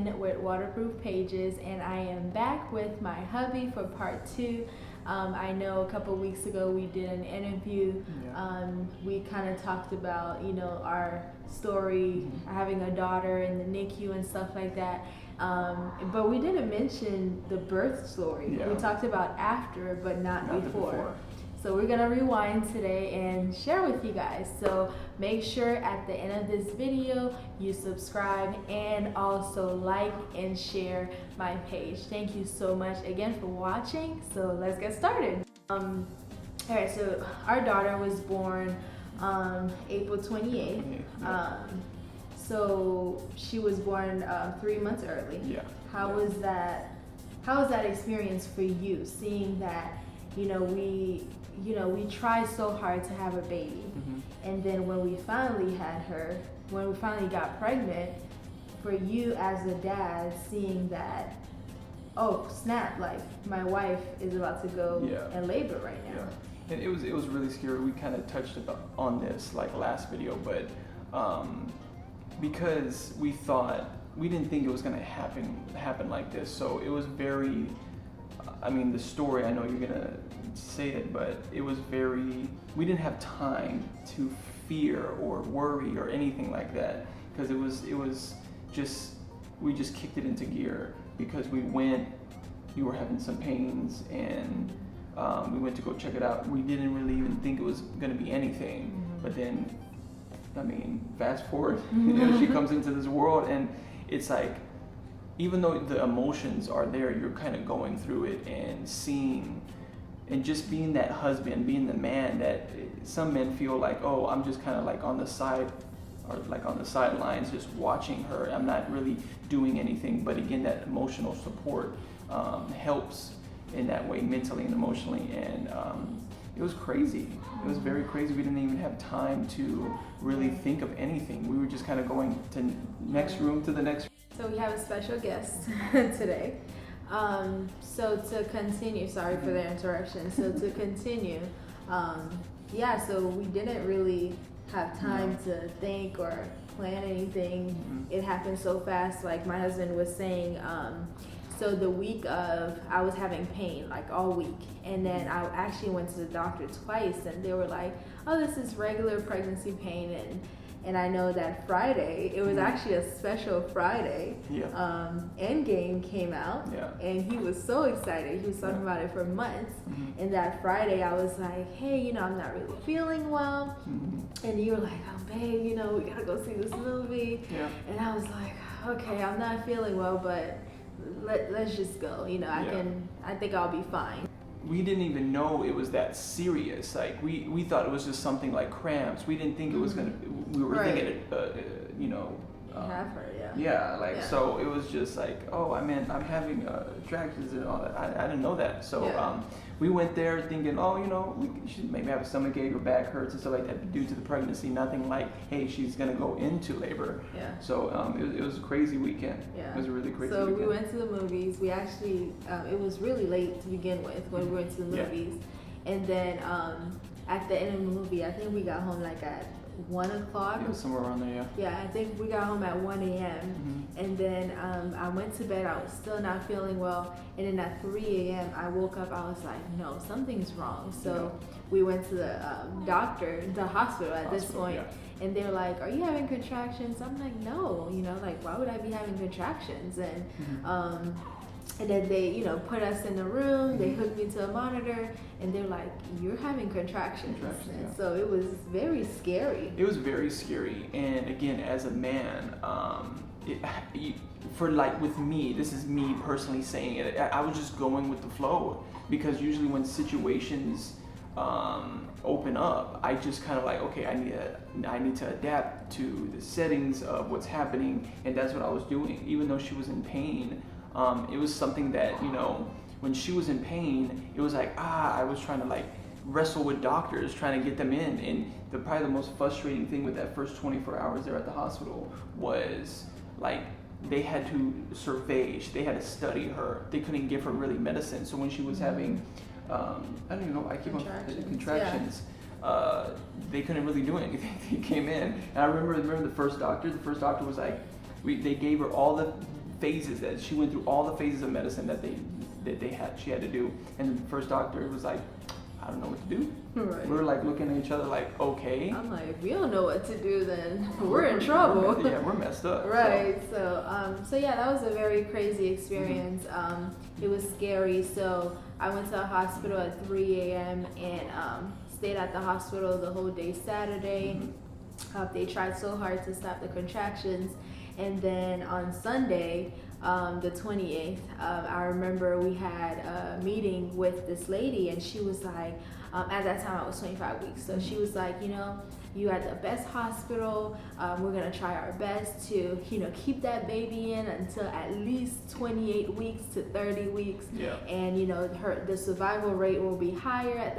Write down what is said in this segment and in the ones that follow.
again with Waterproof Pages, and I am back with my hubby for part 2. I know a couple weeks ago we did an interview. We kind of talked about, our story, having a daughter in the NICU and stuff like that. But we didn't mention the birth story. We talked about after, but not before. So we're gonna rewind today and share with you guys. So make sure at the end of this video you subscribe and also like and share my page. Thank you so much again for watching. So let's get started. All right, so our daughter was born April 28th. So she was born 3 months early. How was that experience for you, seeing that we tried so hard to have a baby, and then when we finally got pregnant, for you as a dad, seeing that, oh snap, like my wife is about to go in labor right now. And it was really scary. We kind of touched on this like last video, but because we didn't think it was going to happen like this, so it was very, the story, I know you're gonna say it, but it was we didn't have time to fear or worry or anything like that, because we just kicked it into gear, because you were having some pains, and we went to go check it out. We didn't really even think it was gonna be anything, but then, fast forward, she comes into this world, and it's like, even though the emotions are there, you're kind of going through it and seeing, and just being that husband, being the man that some men feel like, oh, I'm just kind of like on the side, or like on the sidelines, just watching her. I'm not really doing anything. But again, that emotional support helps in that way, mentally and emotionally. And it was crazy. It was very crazy. We didn't even have time to really think of anything. We were just kind of going to next room to the next. So we have a special guest today. So to continue, sorry for the interruption. So to continue, so we didn't really have time to think or plan anything. It happened so fast. Like my husband was saying, so the week of, I was having pain like all week, and then I actually went to the doctor twice, and they were like, oh, this is regular pregnancy pain. And I know that Friday, it was actually a special Friday. Endgame came out, and he was so excited. He was talking about it for months. And that Friday, I was like, hey, I'm not really feeling well. And you were like, oh, babe, we gotta go see this movie. And I was like, okay, I'm not feeling well, but let's just go. I think I'll be fine. We didn't even know it was that serious. Like we thought it was just something like cramps. We didn't think it was we were thinking it, have her, so it was just like, oh, I'm having contractions and all that. I didn't know that. So we went there thinking, oh, we should maybe have a stomachache or back hurts and stuff like that due to the pregnancy. Nothing like, hey, she's gonna go into labor. So it was a crazy weekend. It was a really crazy weekend. So we went to the movies. We actually, it was really late to begin with when we went to the movies. And then at the end of the movie, I think we got home like at 1 o'clock. Somewhere around there, I think we got home at 1 a.m. And then I went to bed. I was still not feeling well. And then at 3 a.m. I woke up. I was like, no, something's wrong. So we went to the hospital at this point. And they're like, are you having contractions? I'm like, no, like, why would I be having contractions? And then they, put us in the room, they hooked me to a monitor, and they're like, you're having contractions. And so it was very scary. It was very scary. And again, as a man, with me, this is me personally saying it, I was just going with the flow, because usually when situations open up, I just kind of like, okay, I need to adapt to the settings of what's happening, and that's what I was doing. Even though she was in pain, it was something that, when she was in pain, it was like, I was trying to like wrestle with doctors, trying to get them in. And probably the most frustrating thing with that first 24 hours there at the hospital was like, they had to survey, they had to study her. They couldn't give her really medicine. So when she was having, I don't even know, I keep on contractions. They couldn't really do anything. They came in, and I remember the first doctor was like, they gave her all the phases that she went through, all the phases of medicine that she had to do. And the first doctor was like, I don't know what to do. Right. We were like looking at each other like, okay. I'm like, if we don't know what to do, then we're in trouble. We're messed up. Right. So yeah, that was a very crazy experience. It was scary. So I went to the hospital at 3 a.m. and stayed at the hospital the whole day Saturday. They tried so hard to stop the contractions. And then on Sunday, the 28th, I remember we had a meeting with this lady, and she was like, at that time I was 25 weeks, so she was like, you at the best hospital, we're gonna try our best to, keep that baby in until at least 28 weeks to 30 weeks. Yeah. And the survival rate will be higher at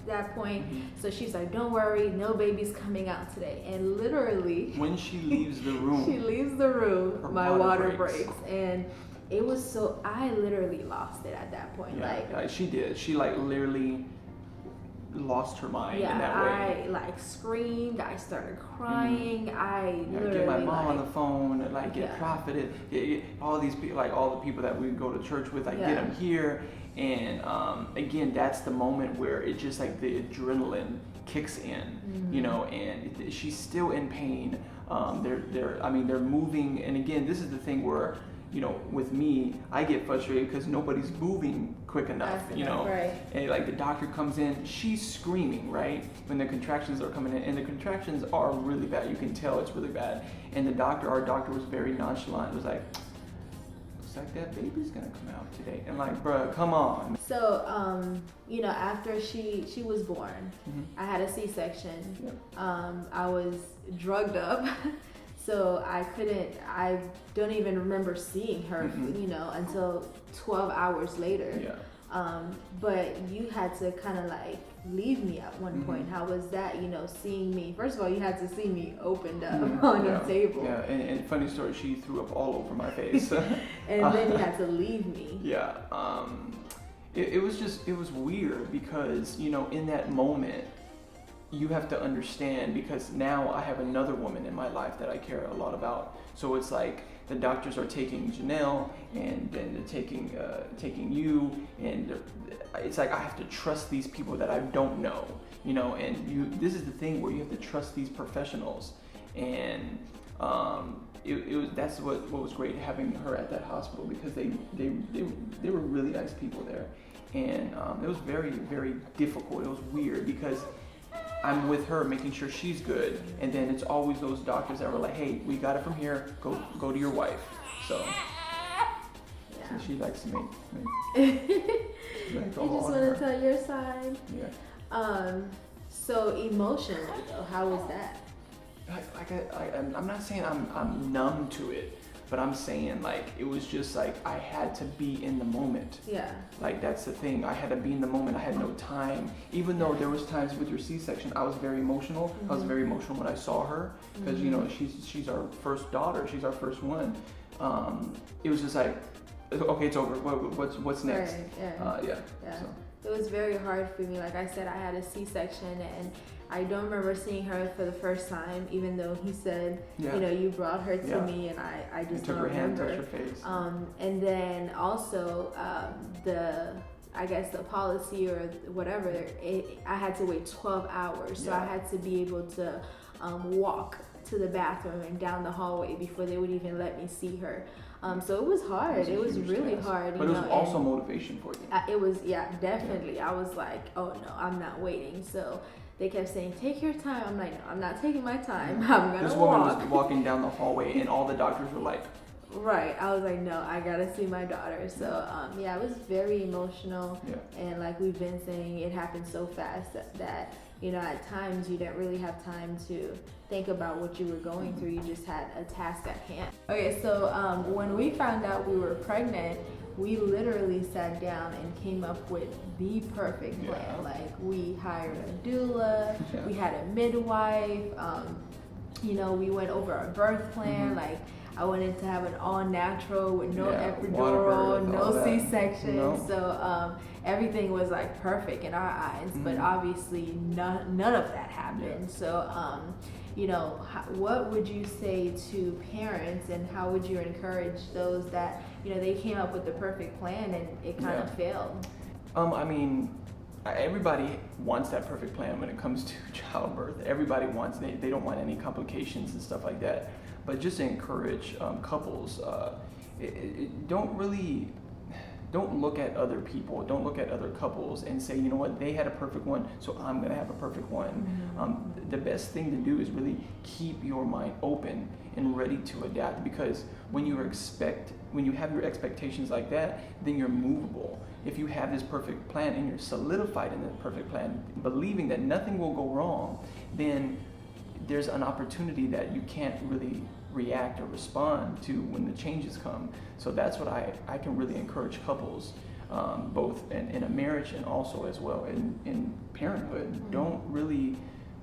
that point. So she's like, don't worry, no baby's coming out today. And literally, when she leaves the room, my water breaks. And it was I literally lost it at that point. Yeah, she did. She literally lost her mind in that way. I screamed, I started crying, I literally get my mom on the phone, get Prophet, get all these people, all the people that we go to church with, get them here. And again, that's the moment where it just the adrenaline kicks in, and she's still in pain. They're moving, and again, this is the thing where, with me, I get frustrated because nobody's moving quick enough, Right. And the doctor comes in, she's screaming, right? When the contractions are coming in, and the contractions are really bad. You can tell it's really bad. And our doctor was very nonchalant. It was like, looks like that baby's gonna come out today. And bruh, come on. So, after she was born, I had a C-section. Yeah. I was drugged up. So I don't even remember seeing her, until 12 hours later. Yeah. But you had to kind of leave me at one point. How was that, seeing me? First of all, you had to see me opened up on the table. Yeah, and funny story, she threw up all over my face. And then you had to leave me. Yeah. It was weird because, in that moment, you have to understand, because now I have another woman in my life that I care a lot about. So it's the doctors are taking Janelle, and then they're taking you, and it's I have to trust these people that I don't know, and this is the thing where you have to trust these professionals. And that's what was great having her at that hospital, because they were really nice people there. And it was very, very difficult. It was weird because I'm with her making sure she's good, and then it's always those doctors that were like, hey, we got it from here, go to your wife. So she likes to make you just want to tell your side. Yeah. So emotionally though, how was that? I'm not saying I'm numb to it, but I'm saying it was just I had to be in the moment. Yeah. That's the thing. I had to be in the moment. I had no time. Even though there was times with your C-section, I was very emotional. I was very emotional when I saw her, because she's our first daughter. She's our first one. It was just okay, it's over. What's next? Right, yeah. So. It was very hard for me. Like I said, I had a C-section, and I don't remember seeing her for the first time, even though he said, you brought her to me, and I just don't remember. Took her hand, touched her face. And then also the policy or whatever, I had to wait 12 hours, so I had to be able to walk to the bathroom and down the hallway before they would even let me see her. So it was hard. It was really hard. But it was also motivation for you. It was, definitely. I was like, oh no, I'm not waiting. So they kept saying, take your time. I'm like, no, I'm not taking my time. I'm going to walk. This woman was walking down the hallway, and all the doctors were like, right. I was like, no, I got to see my daughter. So, it was very emotional. Yeah. And like we've been saying, it happened so fast that at times you didn't really have time to think about what you were going through. You just had a task at hand. Okay, so when we found out we were pregnant, we literally sat down and came up with the perfect plan. We hired a doula, we had a midwife, we went over our birth plan. I wanted to have an all natural with no epidural, no C-section. Nope. So everything was perfect in our eyes, but obviously none of that happened. So you know, what would you say to parents, and how would you encourage those that, you know, they came up with the perfect plan and it kind of failed? I mean, everybody wants that perfect plan when it comes to childbirth. Everybody wants, they don't want any complications and stuff like that. But just to encourage couples, don't look at other people, don't look at other couples and say, you know what, they had a perfect one, so I'm gonna have a perfect one. The best thing to do is really keep your mind open and ready to adapt, because when you have your expectations like that, then you're movable. If you have this perfect plan and you're solidified in that perfect plan, believing that nothing will go wrong, then there's an opportunity that you can't really react or respond to when the changes come. So that's what I can really encourage couples, both in a marriage and also as well in parenthood. Don't really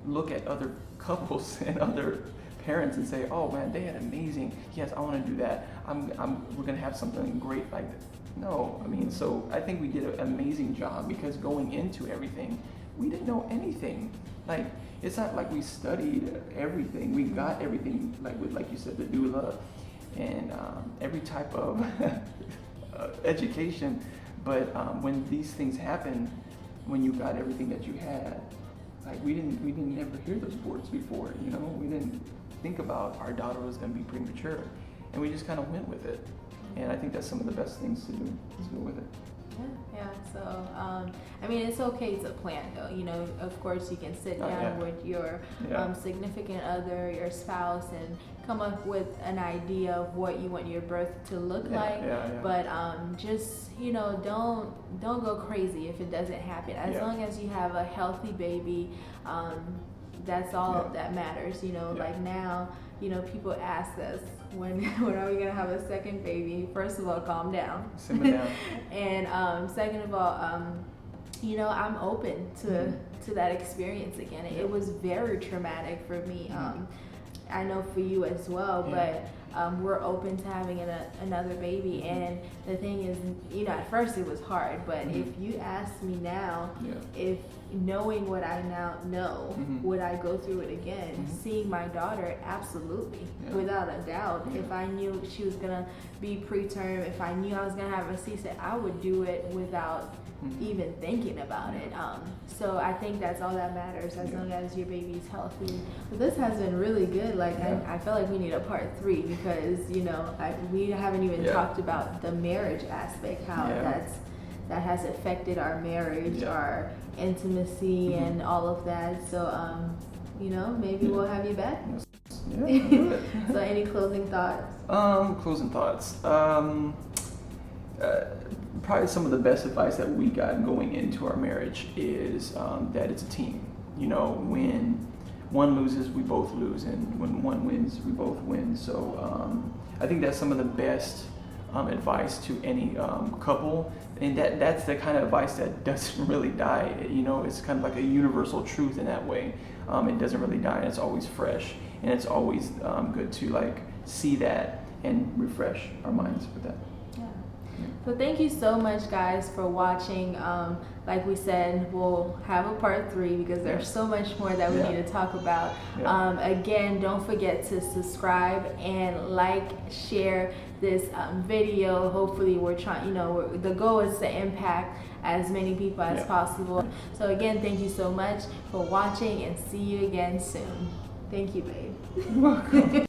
look at other couples and other parents and say, oh man, they had amazing, yes, I want to do that, we're gonna have something great like that. No, I mean, so I think we did an amazing job, because going into everything, we didn't know anything. Like, it's not like we studied everything. We got everything, like you said, the doula and every type of education. But when these things happen, when you got everything that you had, like we didn't ever hear those words before. You know, we didn't think about our daughter was going to be premature, and we just kind of went with it. And I think that's some of the best things to do, is go with it. Yeah. So, I mean, it's okay to plan, though. You know, of course, you can sit down with your significant other, your spouse, and come up with an idea of what you want your birth to look like. But just, you know, don't go crazy if it doesn't happen. As long as you have a healthy baby, that's all that matters. You know, like now, you know, people ask us, when are we gonna have a second baby? First of all, calm down. Simmer down. And second of all, you know, I'm open to that experience again. It was very traumatic for me. I know for you as well, but we're open to having another baby. And the thing is, you know, at first it was hard, but if you ask me now, if knowing what I now know, would I go through it again? Seeing my daughter, absolutely, without a doubt. If I knew she was gonna be preterm, if I knew I was gonna have a C-section, I would do it without even thinking about it. So I think that's all that matters, as long as your baby's healthy. But this has been really good. Like I feel like we need a part 3, because you know we haven't even talked about the marriage aspect, how that has affected our marriage, our intimacy, and all of that. So you know, maybe we'll have you back. So any closing thoughts? Probably some of the best advice that we got going into our marriage is that it's a team. You know, when one loses, we both lose, and when one wins, we both win. So I think that's some of the best advice to any couple, and that's the kind of advice that doesn't really die. You know, it's kind of like a universal truth in that way. It doesn't really die, and it's always fresh, and it's always good to like see that and refresh our minds with that. So thank you so much, guys, for watching. Like we said, we'll have a part 3, because there's so much more that we need to talk about. Again, don't forget to subscribe and like, share this video. Hopefully we're trying, you know, the goal is to impact as many people as possible. So again, thank you so much for watching, and see you again soon. Thank you, babe. You're welcome.